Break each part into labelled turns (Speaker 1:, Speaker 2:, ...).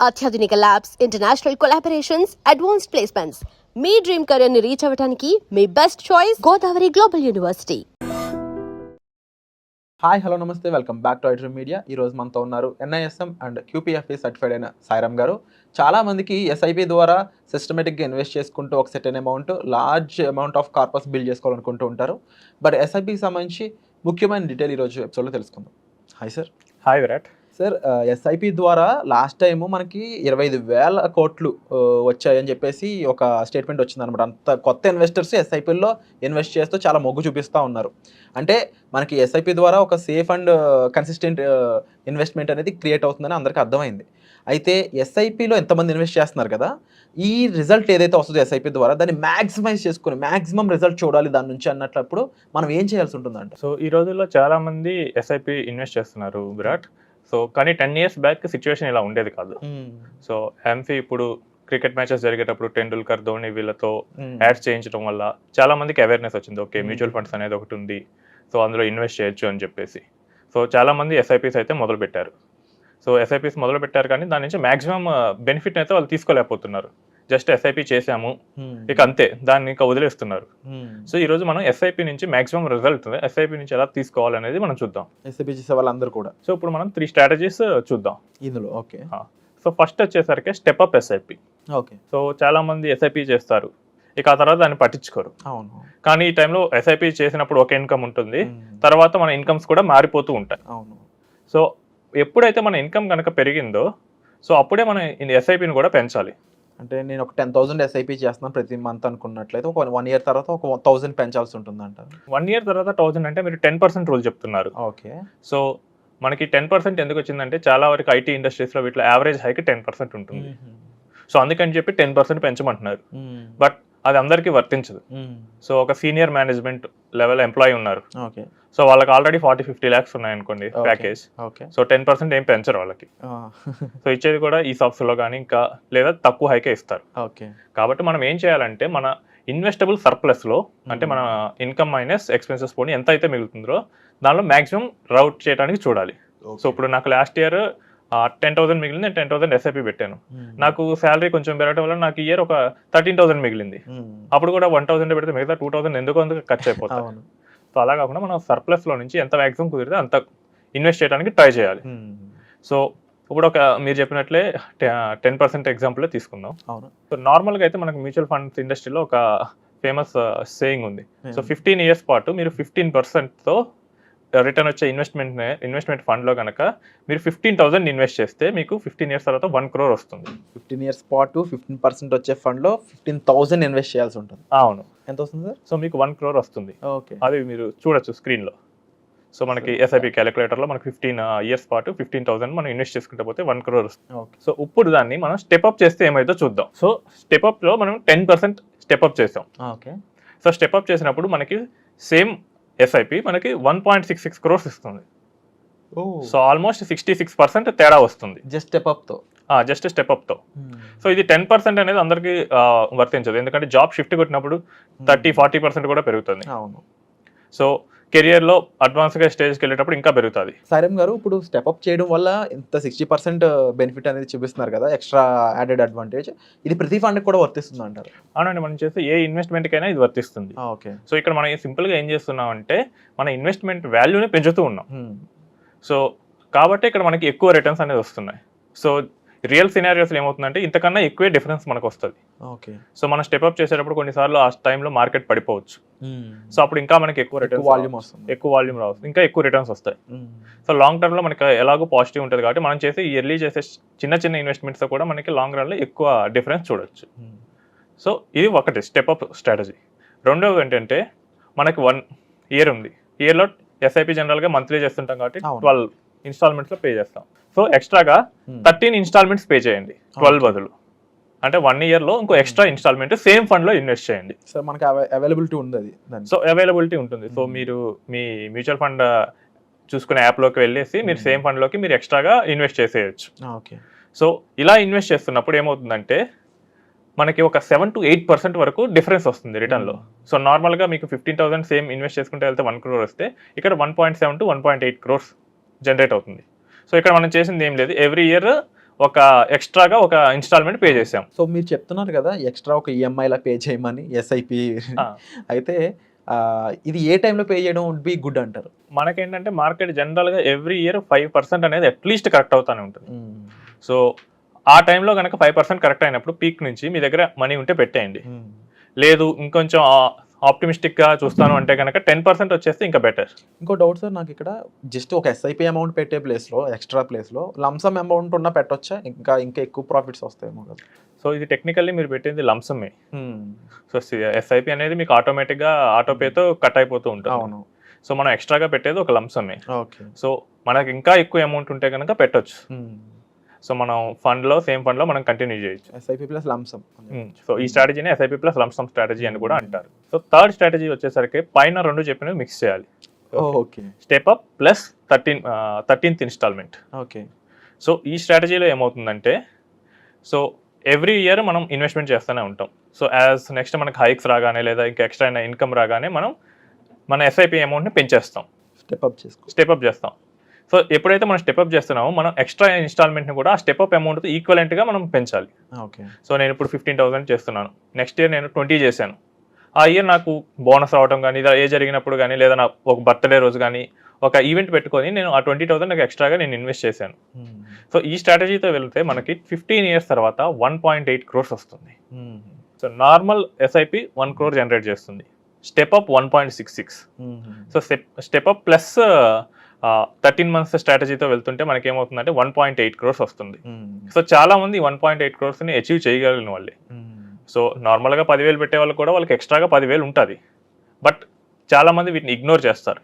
Speaker 1: అత్యాధునిక labs, international collaborations, advanced placements. మీ dream career ని రీచ్ అవ్వడానికి మీ best choice Godavari global university.
Speaker 2: Hi hello నమస్తే, welcome back to iDream media. ఈరోజు మనతో ఉన్నారు NISM అండ్ QPFE సర్టిఫైడ్ అయిన సాయిరామ్ గారు. చాలామందికి SIP ద్వారా సిస్టమేటిక్గా ఇన్వెస్ట్ చేసుకుంటూ ఒక certain amount, large amount of corpus build చేసుకోవాలనుకుంటూ ఉంటారు. బట్ SIPకి సంబంధించి ముఖ్యమైన డీటెయిల్ ఈరోజు ఎపిసోడ్లో తెలుసుకుందాం. Hi sir.
Speaker 3: Hi Virat.
Speaker 2: Sir, SIP ద్వారా లాస్ట్ టైము మనకి 25,000 కోట్లు వచ్చాయని చెప్పేసి ఒక స్టేట్మెంట్ వచ్చిందనమాట. అంత కొత్త ఇన్వెస్టర్స్ SIPల్లో ఇన్వెస్ట్ చేస్తూ చాలా మొగ్గు చూపిస్తూ ఉన్నారు. అంటే మనకి SIP ద్వారా ఒక సేఫ్ అండ్ కన్సిస్టెంట్ ఇన్వెస్ట్మెంట్ అనేది క్రియేట్ అవుతుందని అందరికీ అర్థమైంది. అయితే SIPలో ఎంతమంది ఇన్వెస్ట్ చేస్తున్నారు కదా, ఈ రిజల్ట్ ఏదైతే వస్తుందో SIP ద్వారా దాన్ని మ్యాక్సిమైజ్ చేసుకుని మ్యాక్సిమం రిజల్ట్ చూడాలి దాని నుంచి అన్నట్లప్పుడు మనం ఏం చేయాల్సి ఉంటుందంట?
Speaker 3: సో ఈ రోజుల్లో చాలామంది SIP ఇన్వెస్ట్ చేస్తున్నారు విరాట్. సో కానీ 10 years బ్యాక్ సిచ్యువేషన్ ఇలా ఉండేది కాదు. సో ఎంఫీ ఇప్పుడు క్రికెట్ మ్యాచెస్ జరిగేటప్పుడు టెండూల్కర్, ధోని వీళ్ళతో యాడ్స్ చేయించడం వల్ల చాలా మందికి అవేర్నెస్ వచ్చింది. ఓకే, మ్యూచువల్ ఫండ్స్ అనేది ఒకటి ఉంది, సో అందులో ఇన్వెస్ట్ చేయొచ్చు అని చెప్పేసి. సో చాలామంది SIPs అయితే మొదలుపెట్టారు. సో SIPs మొదలుపెట్టారు కానీ దాని నుంచి మ్యాక్సిమం బెనిఫిట్ అయితే వాళ్ళు తీసుకోలేకపోతున్నారు. జస్ట్ SIP చేసాము ఇక అంతే, దాన్ని ఇంకా వదిలేస్తున్నారు. సో ఈ రోజు మనం SIP నుంచి మ్యాక్సిమం రిజల్ట్ SIP నుంచి ఎలా తీసుకోవాలనేది మనం చూద్దాం.
Speaker 2: SIP చేసే వాళ్ళందరూ కూడా.
Speaker 3: సో ఇప్పుడు మనం 3 స్ట్రాటజీస్ చూద్దాం
Speaker 2: ఇందులో. ఓకే.
Speaker 3: సో ఫస్ట్ వచ్చేసరికి స్టెప్ SIP.
Speaker 2: ఓకే.
Speaker 3: సో చాలా మంది SIP చేస్తారు, ఇక ఆ తర్వాత దాన్ని పట్టించుకోరు.
Speaker 2: అవును.
Speaker 3: కానీ ఈ టైంలో SIP చేసినప్పుడు ఒక ఇన్కమ్ ఉంటుంది, తర్వాత మన ఇన్కమ్స్ కూడా మారిపోతూ ఉంటాయి.
Speaker 2: అవును.
Speaker 3: సో ఎప్పుడైతే మన ఇన్కమ్ కనుక పెరిగిందో సో అప్పుడే మనం SIPని కూడా పెంచాలి.
Speaker 2: అంటే నేను ఒక 10,000 SIP చేస్తున్నాను ప్రతి మంత్ అనుకున్నట్లయితే ఒక 1 year తర్వాత ఒక 1,000 పెంచాల్సి ఉంటుంది అంటారు.
Speaker 3: 1 year తర్వాత 1,000 అంటే మీరు 10% రూల్ చెప్తున్నారు.
Speaker 2: ఓకే.
Speaker 3: సో మనకి 10% ఎందుకు వచ్చిందంటే చాలా వరకు IT ఇండస్ట్రీస్లో వీటిలో యావరేజ్ హైక్ 10% ఉంటుంది. సో అందుకని చెప్పి 10% పెంచమంటున్నారు. బట్ అది అందరికీ వర్తించదు. సో ఒక సీనియర్ మేనేజ్మెంట్ లెవెల్ ఎంప్లాయీ ఉన్నారు,
Speaker 2: ఓకే.
Speaker 3: సో వాళ్ళకి ఆల్రెడీ 40-50 lakhs ఉన్నాయనుకోండి ప్యాకేజ్.
Speaker 2: ఓకే.
Speaker 3: సో 10% ఏం పెంచరు వాళ్ళకి. సో ఇచ్చేది కూడా ఈ సాఫ్ట్స్లో కానీ ఇంకా లేదా తక్కువ హైకే ఇస్తారు.
Speaker 2: ఓకే. కాబట్టి
Speaker 3: మనం ఏం చేయాలంటే మన ఇన్వెస్టబుల్ సర్ప్లస్లో అంటే మన ఇన్కమ్ మైనస్ ఎక్స్పెన్సెస్ పోనీ ఎంత అయితే మిగులుతుందో దానిలో మ్యాక్సిమం రౌట్ చేయడానికి చూడాలి. సో ఇప్పుడు నాకు లాస్ట్ ఇయర్ 10,000 మిగిలింది, నేను 10,000 SIP పెట్టాను. నాకు శాలరీ కొంచెం పెరగడం వల్ల నాకు ఇయర్ ఒక 13,000 మిగిలింది. అప్పుడు కూడా 1,000 పెడితే మిగతా 2,000 ఎందుకు ఖర్చు అయిపోతాయి. సో అలా కాకుండా మనం సర్ప్లస్లో నుంచి ఎంత మ్యాక్సిమం కుదిరితే అంత ఇన్వెస్ట్ చేయడానికి ట్రై చేయాలి. సో ఇప్పుడు ఒక మీరు చెప్పినట్లే 10% ఎగ్జాంపుల్ తీసుకుందాం.
Speaker 2: అవును.
Speaker 3: సో నార్మల్గా అయితే మనకు మ్యూచువల్ ఫండ్స్ ఇండస్ట్రీలో ఒక ఫేమస్ సేయింగ్ ఉంది. సో 15 years పాటు మీరు 15%తో రిటర్న్ వచ్చే ఇన్వెస్ట్మెంట్ ఫండ్లో కనుక మీరు 15,000 ఇన్వెస్ట్ చేస్తే మీకు 15 years తర్వాత 1 crore వస్తుంది.
Speaker 2: 15 years పాటు 15% వచ్చే ఫండ్లో 15,000 ఇన్వెస్ట్ చేయాల్సి ఉంటుంది.
Speaker 3: అవును.
Speaker 2: ఎంత వస్తుంది సార్?
Speaker 3: సో మీకు 1 crore వస్తుంది.
Speaker 2: ఓకే.
Speaker 3: అది మీరు చూడొచ్చు స్క్రీన్లో. సో మనకి SIP క్యాలిక్యులేటర్లో మనకి 15 years పాటు 15,000 మనం ఇన్వెస్ట్ చేసుకుంటే పోతే 1 crore వస్తుంది.
Speaker 2: ఓకే.
Speaker 3: సో ఇప్పుడు దాన్ని మనం స్టెప్అప్ చేస్తే ఏమైతే చూద్దాం. సో స్టెప్అప్లో మనం 10% స్టెప్అప్ చేసాం.
Speaker 2: ఓకే.
Speaker 3: సో స్టెప్అప్ చేసినప్పుడు మనకి సేమ్ SIP మనకి 1.66 crores ఇస్తుంది. సో ఆల్మోస్ట్ 66% తేడా వస్తుంది
Speaker 2: జస్ట్ స్టెప్అప్తో.
Speaker 3: జస్ట్ స్టెప్అప్తో. సో ఇది 10% అనేది అందరికీ వర్తించదు, ఎందుకంటే జాబ్ షిఫ్ట్ కొట్టినప్పుడు 30-40% కూడా పెరుగుతుంది.
Speaker 2: అవును.
Speaker 3: సో కెరియర్లో అడ్వాన్స్గా స్టేజ్కి వెళ్ళేటప్పుడు ఇంకా పెరుగుతుంది.
Speaker 2: సాయిరామ్ గారు, ఇప్పుడు స్టెప్అప్ చేయడం వల్ల ఇంత 60% బెనిఫిట్ అనేది చూపిస్తున్నారు కదా, ఎక్స్ట్రా యాడెడ్ అడ్వాంటేజ్, ఇది ప్రతి ఫండ్కి కూడా వర్తిస్తుంది అంటారు?
Speaker 3: అవునండి, మనం చేస్తే ఏ ఇన్వెస్ట్మెంట్కైనా ఇది వర్తిస్తుంది.
Speaker 2: ఓకే. సో
Speaker 3: ఇక్కడ మనం సింపుల్గా ఏం చేస్తున్నాం అంటే మన ఇన్వెస్ట్మెంట్ వాల్యూని పెంచుతూ ఉన్నాం. సో కాబట్టి ఇక్కడ మనకి ఎక్కువ రిటర్న్స్ అనేది వస్తున్నాయి. సో రియల్ సినారియోస్లో ఏమవుతుందంటే ఇంతకన్నా ఎక్కువే డిఫరెన్స్ మనకు వస్తుంది.
Speaker 2: ఓకే.
Speaker 3: సో మనం స్టెప్అప్ చేసేటప్పుడు కొన్నిసార్లు ఆ టైంలో మార్కెట్ పడిపోవచ్చు. సో అప్పుడు ఇంకా మనకి ఎక్కువ రిటర్న్స్, ఎక్కువ వాల్యూమ్ రావచ్చు, ఇంకా ఎక్కువ రిటర్న్స్ వస్తాయి. సో లాంగ్ టర్మ్లో మనకి ఎలాగో పాజిటివ్ ఉంటుంది కాబట్టి మనం చేసే ఇయర్లీ చేసే చిన్న ఇన్వెస్ట్మెంట్స్ కూడా మనకి లాంగ్ రన్లో ఎక్కువ డిఫరెన్స్ చూడొచ్చు. సో ఇది ఒకటి స్టెప్అప్ స్ట్రాటజీ. రెండవది ఏంటంటే మనకి 1 year ఉంది, ఇయర్లో SIP జనరల్గా మంత్లీ చేస్తుంటాం కాబట్టి 12 installmentsలో పే చేస్తాం. సో ఎక్స్ట్రాగా 13 installments పే చేయండి 12 బదులు. అంటే 1 yearలో ఇంకో ఎక్స్ట్రా ఇన్స్టాల్మెంట్ సేమ్ ఫండ్లో ఇన్వెస్ట్ చేయండి.
Speaker 2: సో మనకి అవైలబిలిటీ ఉంది అది.
Speaker 3: సో అవైలబిలిటీ ఉంటుంది. సో మీరు మీ మ్యూచువల్ ఫండ్ చూసుకునే యాప్లోకి వెళ్ళేసి మీరు సేమ్ ఫండ్లోకి మీరు ఎక్స్ట్రాగా ఇన్వెస్ట్ చేసేయచ్చు.
Speaker 2: ఓకే.
Speaker 3: సో ఇలా ఇన్వెస్ట్ చేస్తున్నప్పుడు ఏమవుతుందంటే మనకి ఒక 7-8% వరకు డిఫరెన్స్ వస్తుంది రిటర్న్లో. సో నార్మల్గా మీకు 15,000 సేమ్ ఇన్వెస్ట్ చేసుకుంటే వెళ్తే 1 crore వస్తే ఇక్కడ 1.7 to 1.8 crores జనరేట్ అవుతుంది. సో ఇక్కడ మనం చేసింది ఏం లేదు, ఎవ్రీ ఇయర్ ఒక ఎక్స్ట్రాగా ఒక ఇన్స్టాల్మెంట్ పే చేసాం.
Speaker 2: సో మీరు చెప్తున్నారు కదా ఎక్స్ట్రా ఒక ఈఎంఐలా పే చేయమని ఎస్ఐపి అయితే ఇది ఏ టైంలో పే చేయడం వుడ్ బి గుడ్ అంటారు?
Speaker 3: మనకేంటంటే మార్కెట్ జనరల్గా ఎవ్రీ ఇయర్ 5% అనేది అట్లీస్ట్ కరెక్ట్ అవుతానే ఉంటుంది. సో ఆ టైంలో కనుక 5% కరెక్ట్ అయినప్పుడు పీక్ నుంచి మీ దగ్గర మనీ ఉంటే పెట్టేయండి. లేదు ఇంకొంచెం ఆప్టిమిస్టిక్గా చూస్తాను అంటే కనుక 10% వచ్చేస్తే ఇంకా బెటర్.
Speaker 2: ఇంకో డౌట్ సార్ నాకు ఇక్కడ జస్ట్ ఒక ఎస్ఐపి అమౌంట్ పెట్టే ప్లేస్లో ఎక్స్ట్రా ప్లేస్లో లంసమ్ అమౌంట్ ఉన్నా పెట్టొచ్చా? ఇంకా ఎక్కువ ప్రాఫిట్స్ వస్తాయేమో కదా.
Speaker 3: సో ఇది టెక్నికల్లీ మీరు పెట్టింది లంసమే. సో ఎస్ఐపి అనేది మీకు ఆటోమేటిక్గా ఆటోపేతో కట్ అయిపోతూ ఉంటుంది.
Speaker 2: అవును.
Speaker 3: సో మనం ఎక్స్ట్రాగా పెట్టేది ఒక లంసమే.
Speaker 2: ఓకే.
Speaker 3: సో మనకి ఇంకా ఎక్కువ అమౌంట్ ఉంటే కనుక పెట్టొచ్చు. సో మనం సేమ్ ఫండ్లో మనం కంటిన్యూ చేయొచ్చు.
Speaker 2: SIP plus lump sum.
Speaker 3: సో ఈ స్ట్రాటజీని ఎస్ఐపి ప్లస్ లంసమ్ స్ట్రాటజీ అని కూడా అంటారు. సో థర్డ్ స్ట్రాటజీ వచ్చేసరికి పైన 2 చెప్పినవి మిక్స్ చేయాలి.
Speaker 2: Okay.
Speaker 3: Step up plus 13th instalment.
Speaker 2: Okay.
Speaker 3: So ఈ స్ట్రాటజీలో ఏమవుతుందంటే సో ఎవ్రీ ఇయర్ మనం ఇన్వెస్ట్మెంట్ చేస్తూనే ఉంటాం. సో యాజ్ నెక్స్ట్ మనకి హైక్స్ రాగానే లేదా ఇంకా ఎక్స్ట్రా ఇన్కమ్ రాగానే మనం మన ఎస్ఐపి అమౌంట్ని పెంచేస్తాం, స్టెప్అప్ చేస్తాం. సో ఎప్పుడైతే మనం స్టెప్అప్ చేస్తున్నామో మనం ఎక్స్ట్రా ఇన్స్టాల్మెంట్ని కూడా ఆ స్టెప్అప్ అమౌంట్తో ఈక్వలెంట్గా మనం పెంచాలి.
Speaker 2: ఓకే. సో
Speaker 3: నేను ఇప్పుడు 15,000 చేస్తున్నాను, నెక్స్ట్ ఇయర్ నేను 20 చేశాను. ఆ ఇయర్ నాకు బోనస్ రావడం కానీ లేదా ఏ జరిగినప్పుడు కానీ లేదా నా ఒక బర్త్డే రోజు కానీ ఒక ఈవెంట్ పెట్టుకొని నేను ఆ 20,000 నాకు ఎక్స్ట్రాగా నేను ఇన్వెస్ట్ చేశాను. సో ఈ స్ట్రాటజీతో వెళ్తే మనకి 15 years తర్వాత 1.8 crores వస్తుంది. So normal SIP 1 crore generate చేస్తుంది, step up 1.66. So step up plus 13 months స్ట్రాటజీతో వెళ్తుంటే మనకి ఏమవుతుందంటే 1.8 crores వస్తుంది. సో చాలా మంది 1.8 crores-ని అచీవ్ చేయగలిగిన వాళ్ళే. సో నార్మల్గా 10,000 పెట్టే వాళ్ళు కూడా వాళ్ళకి ఎక్స్ట్రాగా 10,000 ఉంటుంది, బట్ చాలా మంది వీటిని ఇగ్నోర్ చేస్తారు.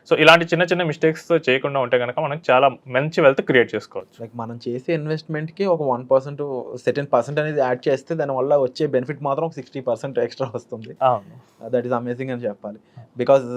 Speaker 3: సో ఇలాంటి చిన్న చిన్న మిస్టేక్స్ చేయకుండా ఉంటే కనుక మనం చాలా మంచి వెల్త్ క్రియేట్ చేసుకోవచ్చు.
Speaker 2: లైక్ మనం చేసే ఇన్వెస్ట్మెంట్కి ఒక 1% సెర్టెన్ పర్సెంట్ అనేది యాడ్ చేస్తే దానివల్ల వచ్చే బెనిఫిట్ మాత్రం 60% ఎక్స్ట్రా వస్తుంది. దట్ ఈస్ అమేజింగ్ అని చెప్పాలి. బికాజ్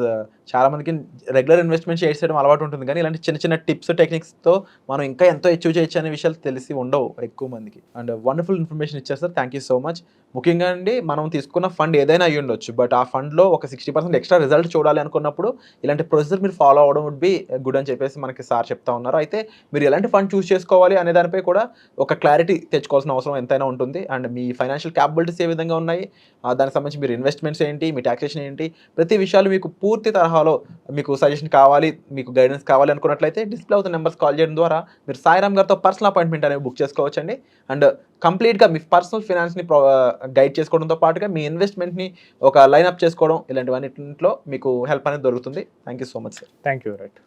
Speaker 2: చాలా మందికి రెగ్యులర్ ఇన్వెస్ట్మెంట్ చేయడం అలవాటు ఉంటుంది, కానీ ఇలాంటి చిన్న చిన్న టిప్స్ టెక్నిక్స్తో మనం ఇంకా ఎంతో అచీవ్ చేయొచ్చు అనే విషయాలు తెలిసి ఉండవు ఎక్కువ మందికి. అండ్ వండర్ఫుల్ ఇన్ఫర్మేషన్ ఇచ్చారు sir, thank you so much. ముఖ్యంగా అండి మనం తీసుకున్న ఫండ్ ఏదైనా అయ్యి ఉండొచ్చు, బట్ ఆ ఫండ్లో ఒక 60% ఎక్స్ట్రా రిజల్ట్ చూడాలి అనుకున్నప్పుడు ఇలాంటి ప్రొసీజర్ మీరు ఫాలో అవ్వడం వుడ్ బి గుడ్ అని చెప్పేసి మనకి సార్ చెప్తా ఉన్నారు. అయితే మీరు ఎలాంటి ఫండ్ చూస్ చేసుకోవాలి అనే దానిపై కూడా ఒక క్లారిటీ తెచ్చుకోవాల్సిన అవసరం ఎంతైనా ఉంటుంది. అండ్ మీ ఫైనాన్షియల్ క్యాపబిలిటీస్ ఏ విధంగా ఉన్నాయి, దానికి సంబంధించి మీరు ఇన్వెస్ట్మెంట్స్ ఏంటి, మీ టాక్సేషన్ ఏంటి, ప్రతి విషయాలు మీకు పూర్తి తరహాలో మీకు సజెషన్ కావాలి, మీకు గైడెన్స్ కావాలి అనుకున్నట్లయితే డిస్ప్లే అవుతున్న నెంబర్స్ కాల్ చేయడం ద్వారా మీరు సాయిరామ్ గారితో పర్సనల్ అపాయింట్మెంట్ అనేవి బుక్ చేసుకోవచ్చండి. అండ్ కంప్లీట్గా మీ పర్సనల్ ఫైనాన్స్ని గైడ్ చేసుకోవడంతో పాటుగా మీ ఇన్వెస్ట్మెంట్ని ఒక లైన్అప్ చేసుకోవడం ఇలాంటివన్నింటిలో మీకు హెల్ప్ అనేది దొరుకుతుంది. Thank you so much sir.
Speaker 3: Thank you. Right.